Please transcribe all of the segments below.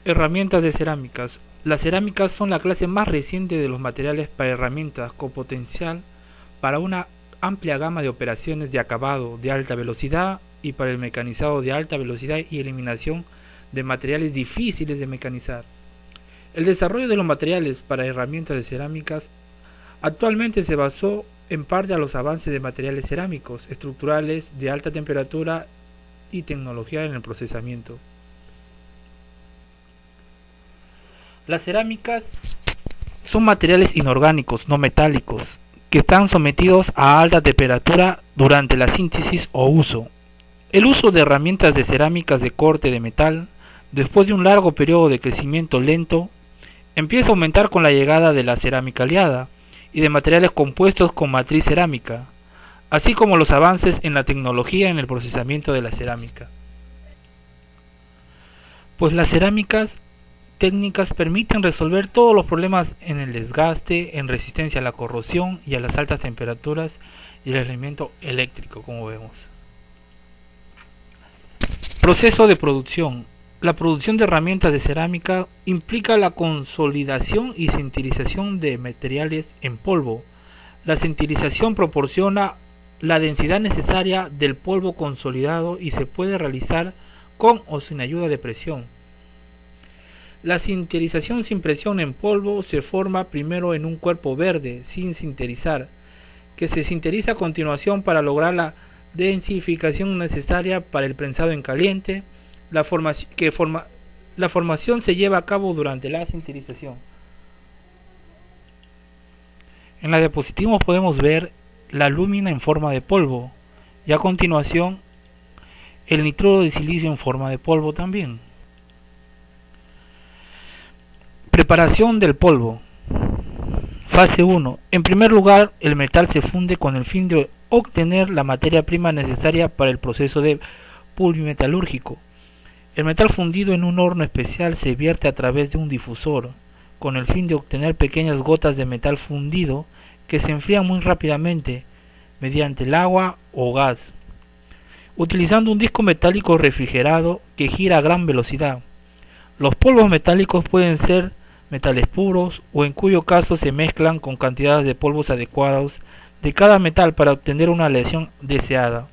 Herramientas de cerámicas. Las cerámicas son la clase más reciente de los materiales para herramientas con potencial para una amplia gama de operaciones de acabado de alta velocidad y para el mecanizado de alta velocidad y eliminación de materiales difíciles de mecanizar. El desarrollo de los materiales para herramientas de cerámicas actualmente se basó en parte a los avances de materiales cerámicos estructurales de alta temperatura y tecnología en el procesamiento. Las cerámicas son materiales inorgánicos, no metálicos, que están sometidos a alta temperatura durante la síntesis o uso. El uso de herramientas de cerámicas de corte de metal, después de un largo periodo de crecimiento lento, empieza a aumentar con la llegada de la cerámica aliada y de materiales compuestos con matriz cerámica, así como los avances en la tecnología en el procesamiento de la cerámica. Pues las cerámicas técnicas permiten resolver todos los problemas en el desgaste, en resistencia a la corrosión y a las altas temperaturas y el aislamiento eléctrico, como vemos. Proceso de producción. La producción de herramientas de cerámica implica la consolidación y sintetización de materiales en polvo. La sintetización proporciona la densidad necesaria del polvo consolidado y se puede realizar con o sin ayuda de presión. La sinterización sin presión en polvo se forma primero en un cuerpo verde, sin sinterizar, que se sinteriza a continuación para lograr la densificación necesaria para el prensado en caliente. La formación se lleva a cabo durante la sinterización. En la diapositiva podemos ver la lúmina en forma de polvo y a continuación el nitruro de silicio en forma de polvo también. Preparación del polvo. Fase 1. En primer lugar, el metal se funde con el fin de obtener la materia prima necesaria para el proceso de polimetalúrgico. El metal fundido en un horno especial se vierte a través de un difusor, con el fin de obtener pequeñas gotas de metal fundido que se enfrían muy rápidamente mediante el agua o gas, utilizando un disco metálico refrigerado que gira a gran velocidad. Los polvos metálicos pueden ser metales puros o en cuyo caso se mezclan con cantidades de polvos adecuados de cada metal para obtener una aleación deseada,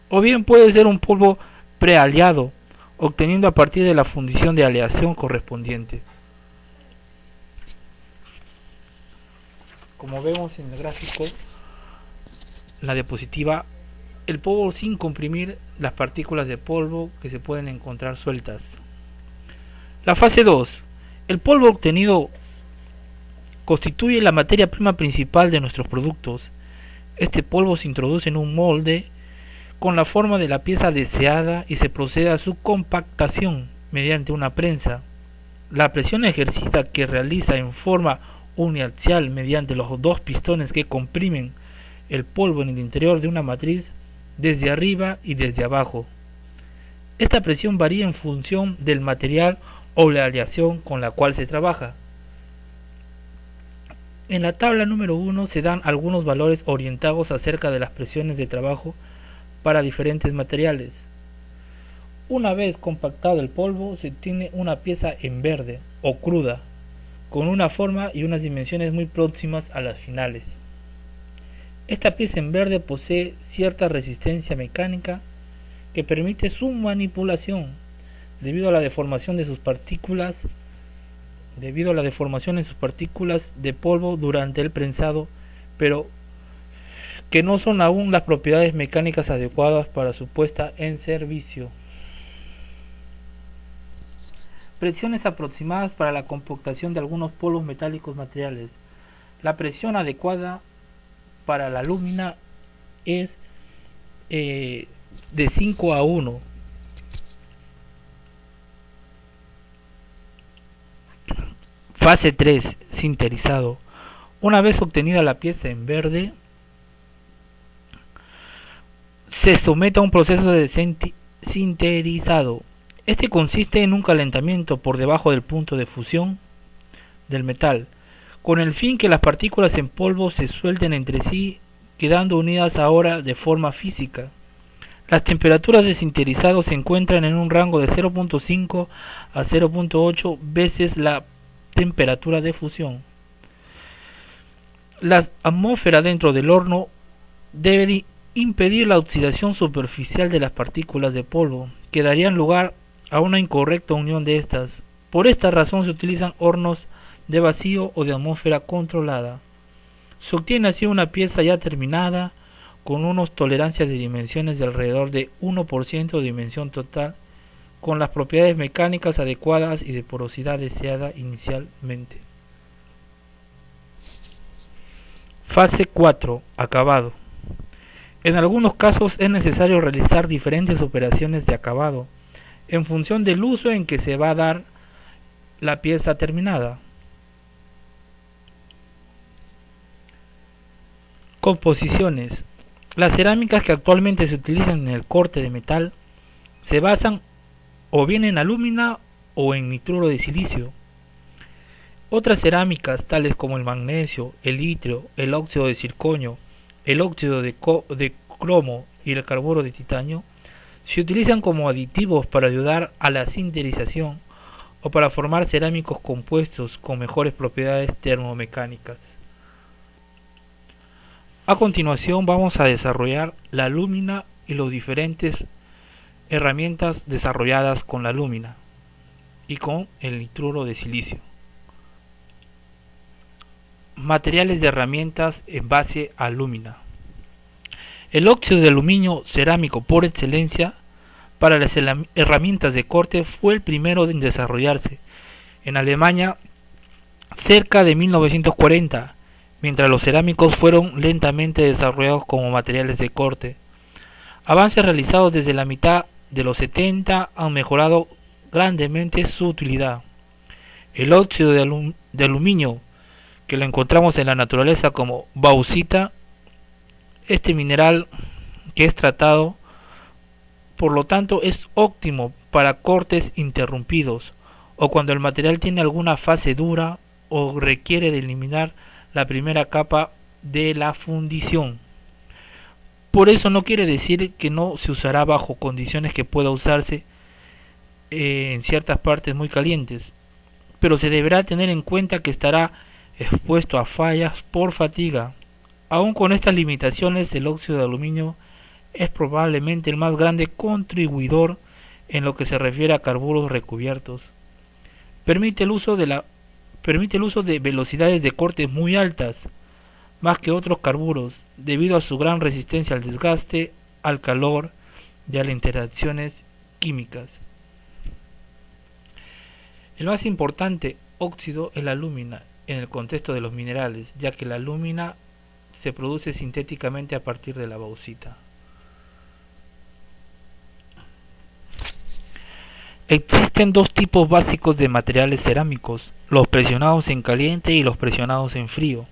o bien puede ser un polvo prealeado obteniendo a partir de la fundición de aleación correspondiente. Como vemos en el gráfico, la diapositiva, el polvo sin comprimir las partículas de polvo que se pueden encontrar sueltas. La fase 2. El polvo obtenido constituye la materia prima principal de nuestros productos. Este polvo se introduce en un molde con la forma de la pieza deseada y se procede a su compactación mediante una prensa. La presión ejercida que realiza en forma uniaxial mediante los dos pistones que comprimen el polvo en el interior de una matriz desde arriba y desde abajo. Esta presión varía en función del material o la aleación con la cual se trabaja. En la tabla número 1 se dan algunos valores orientados acerca de las presiones de trabajo para diferentes materiales. Una vez compactado el polvo, se tiene una pieza en verde o cruda, con una forma y unas dimensiones muy próximas a las finales. Esta pieza en verde posee cierta resistencia mecánica que permite su manipulación debido a la deformación en sus partículas de polvo durante el prensado, pero que no son aún las propiedades mecánicas adecuadas para su puesta en servicio. Presiones aproximadas para la compactación de algunos polvos metálicos materiales. La presión adecuada para la lúmina es de 5 a 1. Fase 3. Sinterizado. Una vez obtenida la pieza en verde, se somete a un proceso de sinterizado. Este consiste en un calentamiento por debajo del punto de fusión del metal, con el fin que las partículas en polvo se suelten entre sí, quedando unidas ahora de forma física. Las temperaturas de sinterizado se encuentran en un rango de 0.5 a 0.8 veces la temperatura de fusión. La atmósfera dentro del horno debe impedir la oxidación superficial de las partículas de polvo, que darían lugar a una incorrecta unión de estas. Por esta razón se utilizan hornos de vacío o de atmósfera controlada. Se obtiene así una pieza ya terminada, con unas tolerancias de dimensiones de alrededor de 1% de dimensión total, con las propiedades mecánicas adecuadas y de porosidad deseada inicialmente. Fase 4. Acabado. En algunos casos es necesario realizar diferentes operaciones de acabado, en función del uso en que se va a dar la pieza terminada. Composiciones. Las cerámicas que actualmente se utilizan en el corte de metal se basan o bien en alúmina o en nitruro de silicio. Otras cerámicas tales como el magnesio, el itrio, el óxido de circonio, el óxido de cromo y el carburo de titanio se utilizan como aditivos para ayudar a la sinterización o para formar cerámicos compuestos con mejores propiedades termomecánicas. A continuación vamos a desarrollar la lúmina y las diferentes herramientas desarrolladas con la lúmina y con el nitruro de silicio. Materiales de herramientas en base a lúmina. El óxido de aluminio cerámico por excelencia para las herramientas de corte fue el primero en desarrollarse en Alemania cerca de 1940, mientras los cerámicos fueron lentamente desarrollados como materiales de corte. Avances realizados desde la mitad de los 70 han mejorado grandemente su utilidad. El óxido de aluminio, que lo encontramos en la naturaleza como bauxita, este mineral que es tratado, por lo tanto, es óptimo para cortes interrumpidos o cuando el material tiene alguna fase dura o requiere de eliminar la primera capa de la fundición. Por eso no quiere decir que no se usará bajo condiciones que pueda usarse en ciertas partes muy calientes, pero se deberá tener en cuenta que estará expuesto a fallas por fatiga. Aún con estas limitaciones, el óxido de aluminio es probablemente el más grande contribuidor en lo que se refiere a carburos recubiertos. Permite el uso de velocidades de corte muy altas, más que otros carburos, debido a su gran resistencia al desgaste, al calor y a las interacciones químicas. El más importante óxido es la alúmina en el contexto de los minerales, ya que la alúmina se produce sintéticamente a partir de la bauxita. Existen dos tipos básicos de materiales cerámicos, los presionados en caliente y los presionados en frío.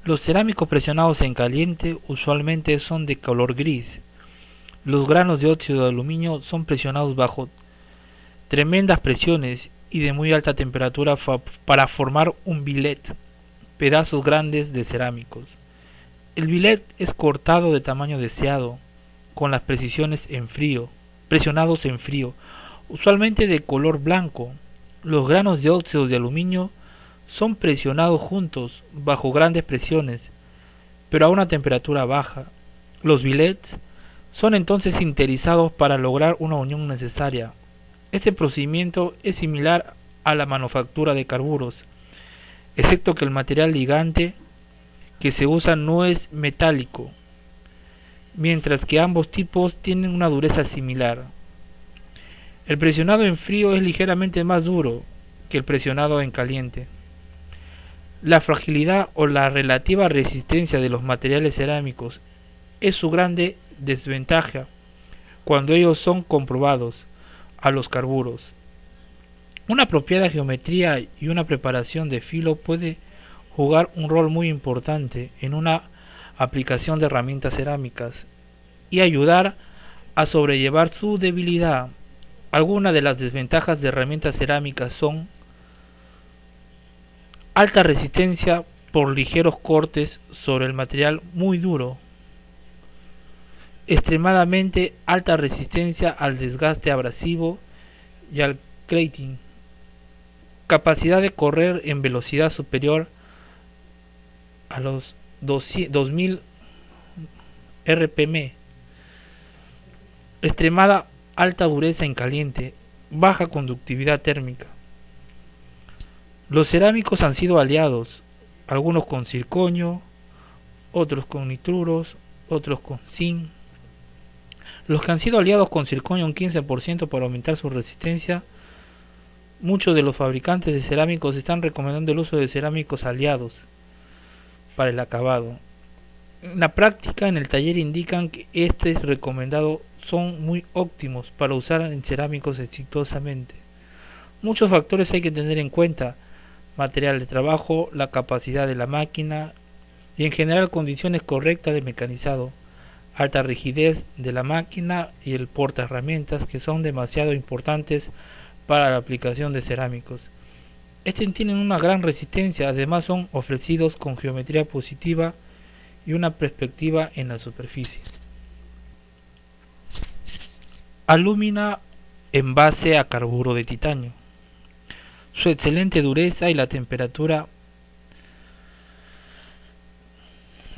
Los cerámicos presionados en caliente usualmente son de color gris. Los granos de óxido de aluminio son presionados bajo tremendas presiones y de muy alta temperatura para formar un billet, pedazos grandes de cerámicos. El billet es cortado de tamaño deseado, con las presionados en frío, usualmente de color blanco. Los granos de óxido de aluminio son presionados juntos bajo grandes presiones, pero a una temperatura baja. Los billets son entonces sinterizados para lograr una unión necesaria. Este procedimiento es similar a la manufactura de carburos, excepto que el material ligante que se usa no es metálico, mientras que ambos tipos tienen una dureza similar. El presionado en frío es ligeramente más duro que el presionado en caliente. La fragilidad o la relativa resistencia de los materiales cerámicos es su grande desventaja cuando ellos son comprobados a los carburos. Una apropiada geometría y una preparación de filo puede jugar un rol muy importante en una aplicación de herramientas cerámicas y ayudar a sobrellevar su debilidad. Algunas de las desventajas de herramientas cerámicas son alta resistencia por ligeros cortes sobre el material muy duro. extremadamente alta resistencia al desgaste abrasivo y al crating, capacidad de correr en velocidad superior a los 2000 rpm, extremada alta dureza en caliente, baja conductividad térmica. Los cerámicos han sido aliados, algunos con circonio, otros con nitruros, otros con zinc. Los que han sido aliados con circonio un 15% para aumentar su resistencia. Muchos de los fabricantes de cerámicos están recomendando el uso de cerámicos aliados para el acabado. En la práctica, en el taller indican que este es recomendado, son muy óptimos para usar en cerámicos exitosamente. Muchos factores hay que tener en cuenta: material de trabajo, la capacidad de la máquina y en general condiciones correctas de mecanizado, alta rigidez de la máquina y el porta herramientas, que son demasiado importantes para la aplicación de cerámicos. Estos tienen una gran resistencia, además son ofrecidos con geometría positiva y una perspectiva en la superficie. Alúmina en base a carburo de titanio. Su excelente dureza y la temperatura,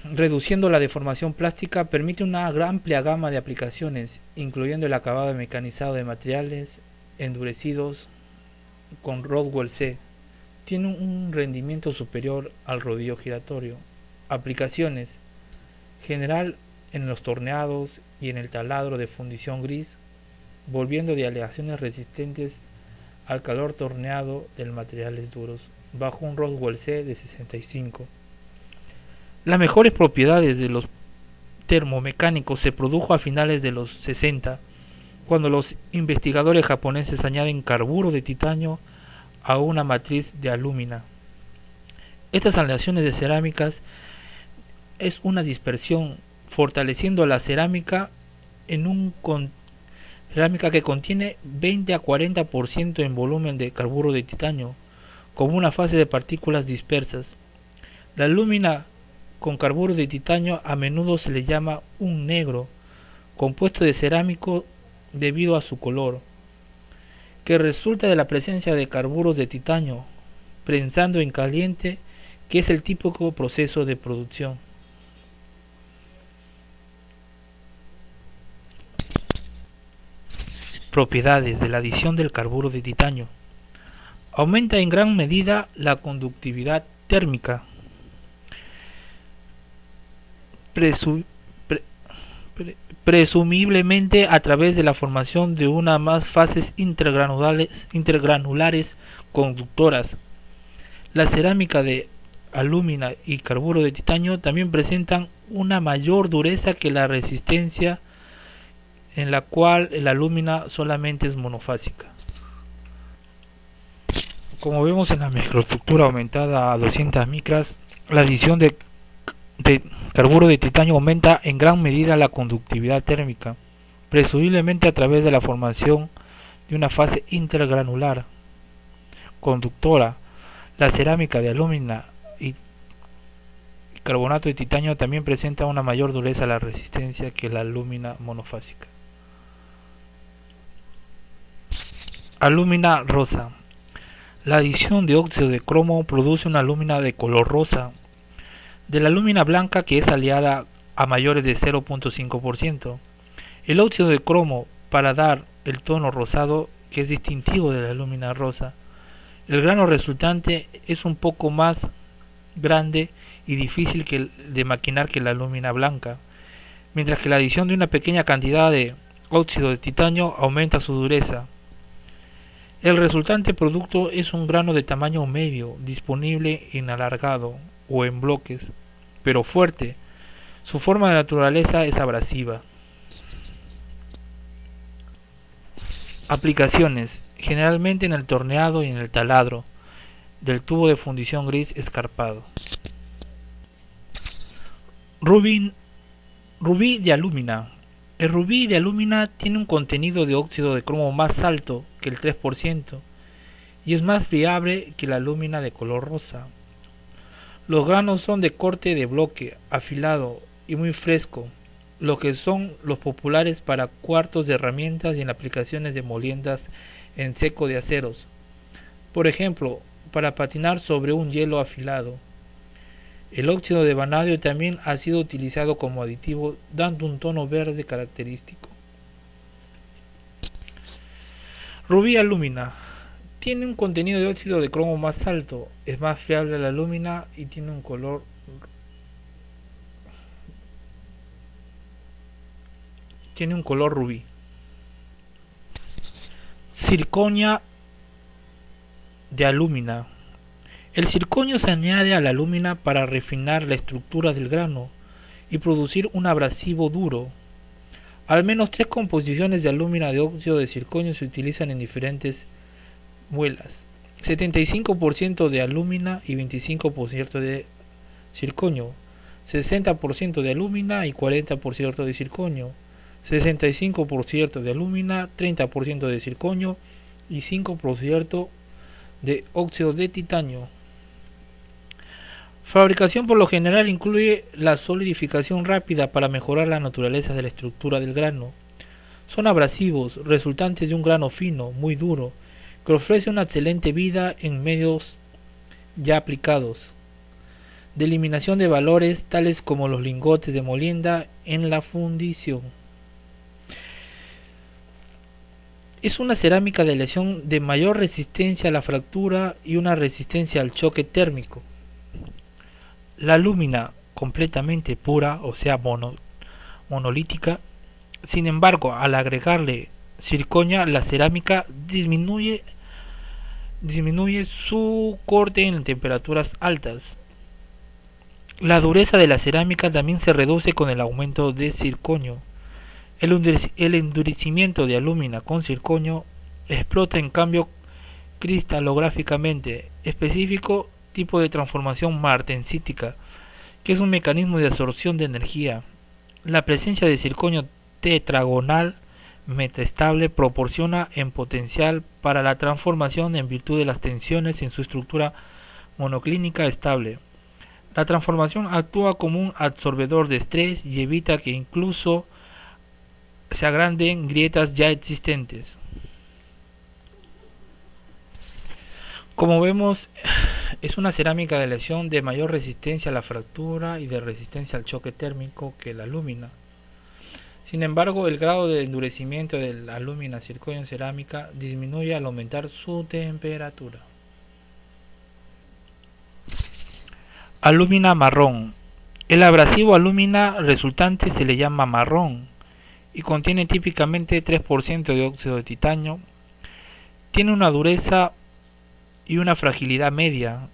reduciendo la deformación plástica, permite una amplia gama de aplicaciones, incluyendo el acabado mecanizado de materiales endurecidos con Rockwell C. Tiene un rendimiento superior al rodillo giratorio. Aplicaciones: general en los torneados y en el taladro de fundición gris, volviendo de aleaciones resistentes al calor torneado de materiales duros, bajo un Rockwell C de 65. Las mejores propiedades de los termomecánicos se produjo a finales de los 60, cuando los investigadores japoneses añaden carburo de titanio a una matriz de alúmina. Estas aleaciones de cerámicas es una dispersión, fortaleciendo la cerámica en cerámica que contiene 20 a 40% en volumen de carburo de titanio, como una fase de partículas dispersas. La alúmina con carburo de titanio a menudo se le llama un negro, compuesto de cerámico debido a su color, que resulta de la presencia de carburos de titanio, prensando en caliente, que es el típico proceso de producción. Propiedades de la adición del carburo de titanio. Aumenta en gran medida la conductividad térmica, presumiblemente a través de la formación de una más fases intergranulares conductoras. La cerámica de alúmina y carburo de titanio también presentan una mayor dureza que la resistencia, en la cual la alúmina solamente es monofásica. Como vemos en la microestructura aumentada a 200 micras, la adición de carburo de titanio aumenta en gran medida la conductividad térmica, presumiblemente a través de la formación de una fase intergranular conductora. La cerámica de alúmina y carbonato de titanio también presenta una mayor dureza a la resistencia que la alúmina monofásica. Alúmina rosa. La adición de óxido de cromo produce una alúmina de color rosa, de la alúmina blanca, que es aliada a mayores de 0.5%. El óxido de cromo para dar el tono rosado que es distintivo de la alúmina rosa. El grano resultante es un poco más grande y difícil de maquinar que la alúmina blanca, mientras que la adición de una pequeña cantidad de óxido de titanio aumenta su dureza. El resultante producto es un grano de tamaño medio, disponible en alargado o en bloques, pero fuerte. Su forma de naturaleza es abrasiva. Aplicaciones: generalmente en el torneado y en el taladro del tubo de fundición gris escarpado. Rubí de alúmina. El rubí de alúmina tiene un contenido de óxido de cromo más alto que el 3% y es más friable que la alúmina de color rosa. Los granos son de corte de bloque, afilado y muy fresco. lo que son los populares para cuartos de herramientas y en aplicaciones de moliendas en seco de aceros. Por ejemplo, para patinar sobre un hielo afilado. El óxido de vanadio también ha sido utilizado como aditivo, dando un tono verde característico. Rubí alúmina. Tiene un contenido de óxido de cromo más alto, es más friable a la alúmina y tiene un color rubí. Circonia de alúmina. El circonio se añade a la alúmina para refinar la estructura del grano y producir un abrasivo duro. Al menos 3 composiciones de alúmina de óxido de circonio se utilizan en diferentes muelas: 75% de alúmina y 25% de circonio, 60% de alúmina y 40% de circonio, 65% de alúmina, 30% de circonio y 5% de óxido de titanio. Fabricación por lo general incluye la solidificación rápida para mejorar la naturaleza de la estructura del grano. Son abrasivos, resultantes de un grano fino, muy duro, que ofrece una excelente vida en medios ya aplicados, de eliminación de valores tales como los lingotes de molienda en la fundición. Es una cerámica de aleación de mayor resistencia a la fractura y una resistencia al choque térmico. La alúmina completamente pura, o sea monolítica, sin embargo, al agregarle circonia, la cerámica disminuye su corte en temperaturas altas. La dureza de la cerámica también se reduce con el aumento de circonio. El endurecimiento de alúmina con circonio explota en cambio cristalográficamente, específico tipo de transformación martensítica, que es un mecanismo de absorción de energía. La presencia de circonio tetragonal metaestable proporciona en potencial para la transformación en virtud de las tensiones en su estructura monoclínica estable. La transformación actúa como un absorbedor de estrés y evita que incluso se agranden grietas ya existentes. Como vemos, es una cerámica de aleación de mayor resistencia a la fractura y de resistencia al choque térmico que la alúmina. Sin embargo, el grado de endurecimiento de la alúmina circonio en cerámica disminuye al aumentar su temperatura. Alúmina marrón. El abrasivo alúmina resultante se le llama marrón y contiene típicamente 3% de óxido de titanio. Tiene una dureza y una fragilidad media.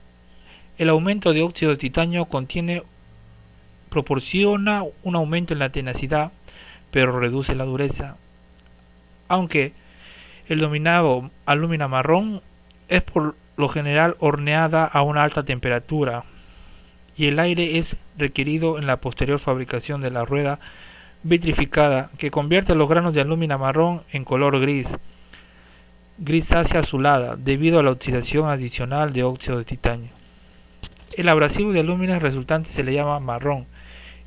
El aumento de óxido de titanio proporciona un aumento en la tenacidad, pero reduce la dureza. Aunque el denominado alúmina marrón es por lo general horneada a una alta temperatura y el aire es requerido en la posterior fabricación de la rueda vitrificada, que convierte los granos de alúmina marrón en color grisácea azulada, debido a la oxidación adicional de óxido de titanio. El abrasivo de alúmina resultante se le llama marrón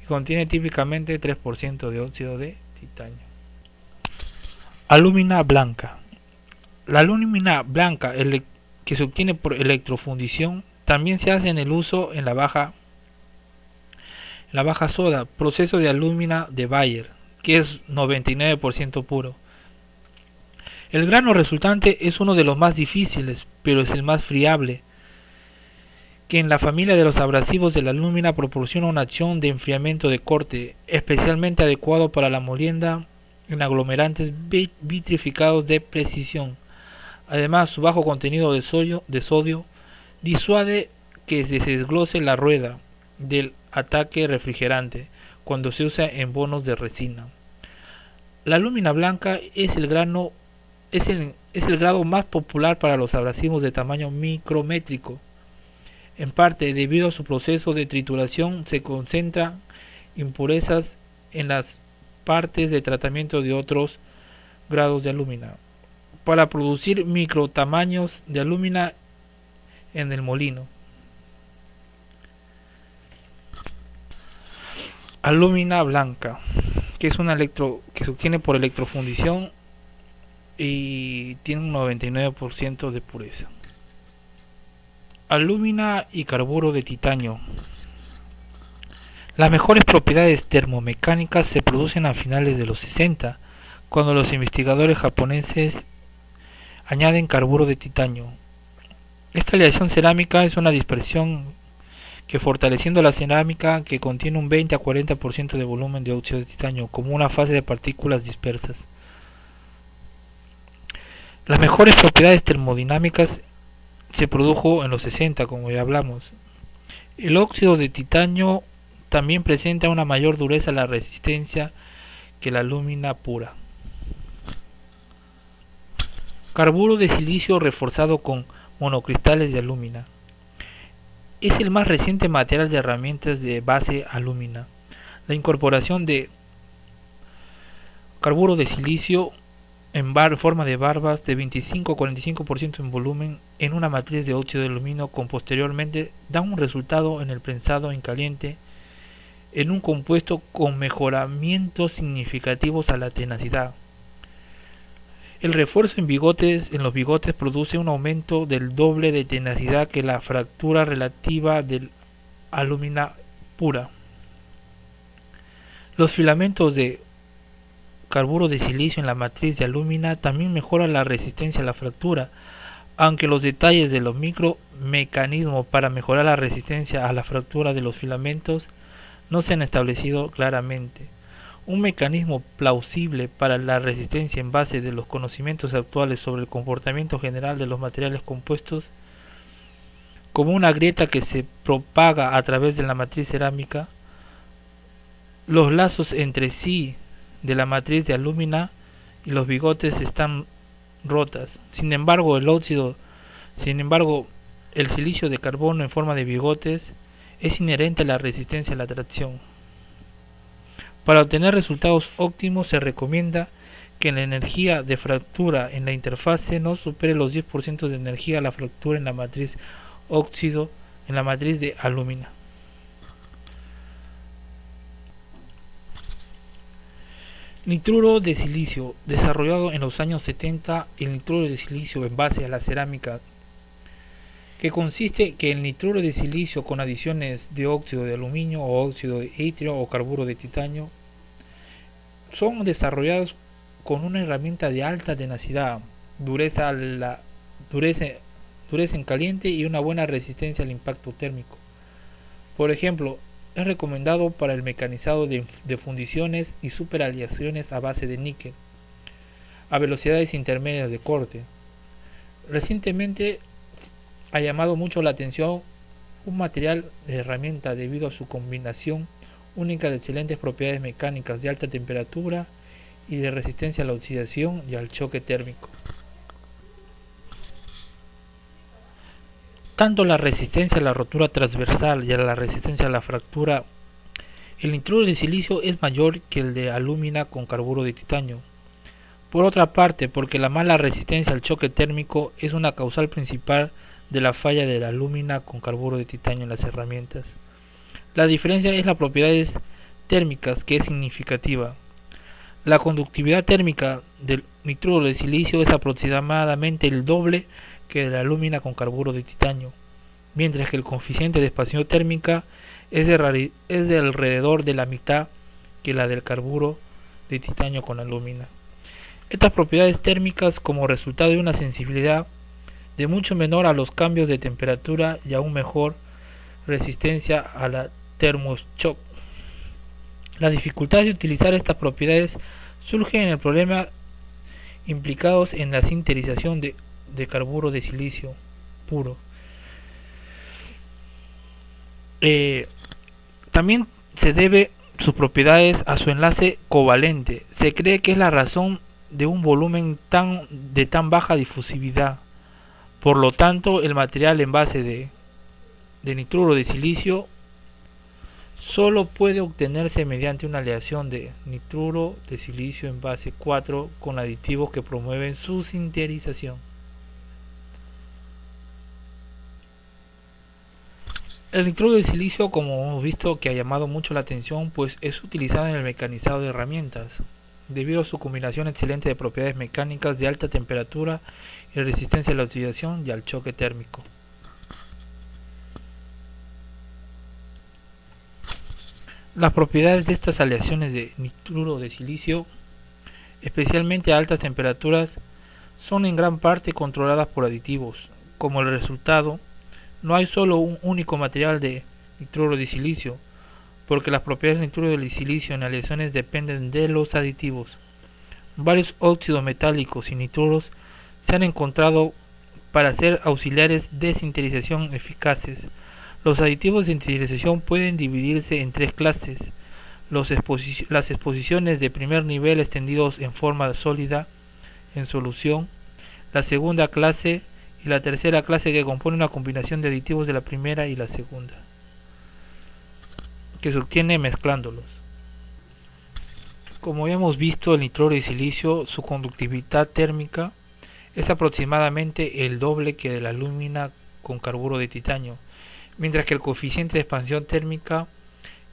y contiene típicamente 3% de óxido de titanio. Alúmina blanca. La alúmina blanca que se obtiene por electrofundición también se hace en el uso en la baja soda, proceso de alúmina de Bayer, que es 99% puro. El grano resultante es uno de los más difíciles, pero es el más friable, que en la familia de los abrasivos de la alúmina proporciona una acción de enfriamiento de corte, especialmente adecuado para la molienda en aglomerantes vitrificados de precisión. Además, su bajo contenido de sodio disuade que se desglose la rueda del ataque refrigerante cuando se usa en bonos de resina. La alúmina blanca es el grado más popular para los abrasivos de tamaño micrométrico. En parte debido a su proceso de trituración se concentran impurezas en las partes de tratamiento de otros grados de alúmina para producir microtamaños de alúmina en el molino. Alúmina blanca. que es que se obtiene por electrofundición y tiene un 99% de pureza. Alúmina y carburo de titanio. Las mejores propiedades termomecánicas se producen a finales de los 60, cuando los investigadores japoneses añaden carburo de titanio. Esta aleación cerámica es una dispersión que, fortaleciendo la cerámica, que contiene un 20 a 40% de volumen de óxido de titanio como una fase de partículas dispersas. Las mejores propiedades termodinámicas se produjo en los 60, como ya hablamos. El óxido de titanio también presenta una mayor dureza a la resistencia que la alúmina pura. Carburo de silicio reforzado con monocristales de alúmina. Es el más reciente material de herramientas de base alúmina. La incorporación de carburo de silicio en forma de barbas de 25 a 45% en volumen en una matriz de óxido de aluminio con posteriormente da un resultado en el prensado en caliente en un compuesto con mejoramientos significativos a la tenacidad. El refuerzo en los bigotes produce un aumento del doble de tenacidad que la fractura relativa del alúmina pura. Los filamentos de carburo de silicio en la matriz de alúmina también mejoran la resistencia a la fractura, aunque los detalles de los micromecanismos para mejorar la resistencia a la fractura de los filamentos no se han establecido claramente. Un mecanismo plausible para la resistencia en base de los conocimientos actuales sobre el comportamiento general de los materiales compuestos, como una grieta que se propaga a través de la matriz cerámica, los lazos entre sí de la matriz de alúmina y los bigotes están rotas. Sin embargo, el silicio de carbono en forma de bigotes es inherente a la resistencia a la tracción. Para obtener resultados óptimos se recomienda que la energía de fractura en la interfase no supere los 10% de energía a la fractura en la matriz de alúmina. Nitruro de silicio. Desarrollado en los años 70, el nitruro de silicio en base a la cerámica, que consiste que el nitruro de silicio con adiciones de óxido de aluminio o óxido de itrio o carburo de titanio son desarrollados con una herramienta de alta tenacidad, dureza en caliente y una buena resistencia al impacto térmico. Por ejemplo, es recomendado para el mecanizado de fundiciones y superaleaciones a base de níquel, a velocidades intermedias de corte. Recientemente ha llamado mucho la atención un material de herramienta debido a su combinación única de excelentes propiedades mecánicas de alta temperatura y de resistencia a la oxidación y al choque térmico. Tanto la resistencia a la rotura transversal y a la resistencia a la fractura, el nitruro de silicio es mayor que el de alúmina con carburo de titanio. Por otra parte, porque la mala resistencia al choque térmico es una causal principal de la falla de la alúmina con carburo de titanio en las herramientas. La diferencia es las propiedades térmicas, que es significativa. La conductividad térmica del nitruro de silicio es aproximadamente el doble que de la alúmina con carburo de titanio, mientras que el coeficiente de expansión térmica es de alrededor de la mitad que la del carburo de titanio con alúmina. Estas propiedades térmicas como resultado de una sensibilidad de mucho menor a los cambios de temperatura y aún mejor resistencia a la termoshock. La dificultad de utilizar estas propiedades surge en el problema implicados en la sinterización de carburo de silicio puro. También se debe sus propiedades a su enlace covalente. Se cree que es la razón de un volumen de tan baja difusividad. Por lo tanto, el material en base de nitruro de silicio solo puede obtenerse mediante una aleación de nitruro de silicio en base 4 con aditivos que promueven su sinterización. El nitruro de silicio, como hemos visto que ha llamado mucho la atención, pues es utilizado en el mecanizado de herramientas, debido a su combinación excelente de propiedades mecánicas de alta temperatura y resistencia a la oxidación y al choque térmico. Las propiedades de estas aleaciones de nitruro de silicio, especialmente a altas temperaturas, son en gran parte controladas por aditivos. Como resultado, no hay solo un único material de nitruro de silicio, porque las propiedades del nitruro de silicio en aleaciones dependen de los aditivos. Varios óxidos metálicos y nitruros se han encontrado para ser auxiliares de sinterización eficaces. Los aditivos de sinterización pueden dividirse en tres clases: las exposiciones de primer nivel extendidos en forma sólida en solución, la segunda clase y la tercera clase, que compone una combinación de aditivos de la primera y la segunda, que se obtiene mezclándolos. Como ya hemos visto, el nitruro de silicio, su conductividad térmica es aproximadamente el doble que de la alúmina con carburo de titanio, mientras que el coeficiente de expansión térmica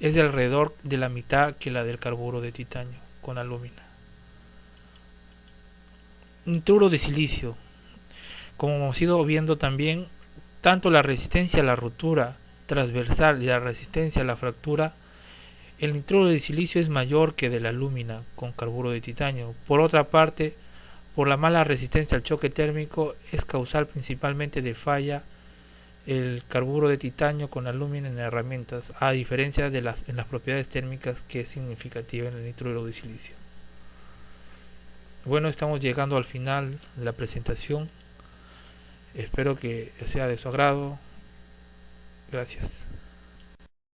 es de alrededor de la mitad que la del carburo de titanio con alúmina. Nitruro de silicio. Como hemos ido viendo también, tanto la resistencia a la rotura transversal y la resistencia a la fractura, el nitruro de silicio es mayor que de la alúmina con carburo de titanio. Por otra parte, por la mala resistencia al choque térmico, es causal principalmente de falla el carburo de titanio con alúmina en herramientas, a diferencia de en las propiedades térmicas, que es significativa en el nitruro de silicio. Bueno, estamos llegando al final de la presentación. Espero que sea de su agrado. Gracias.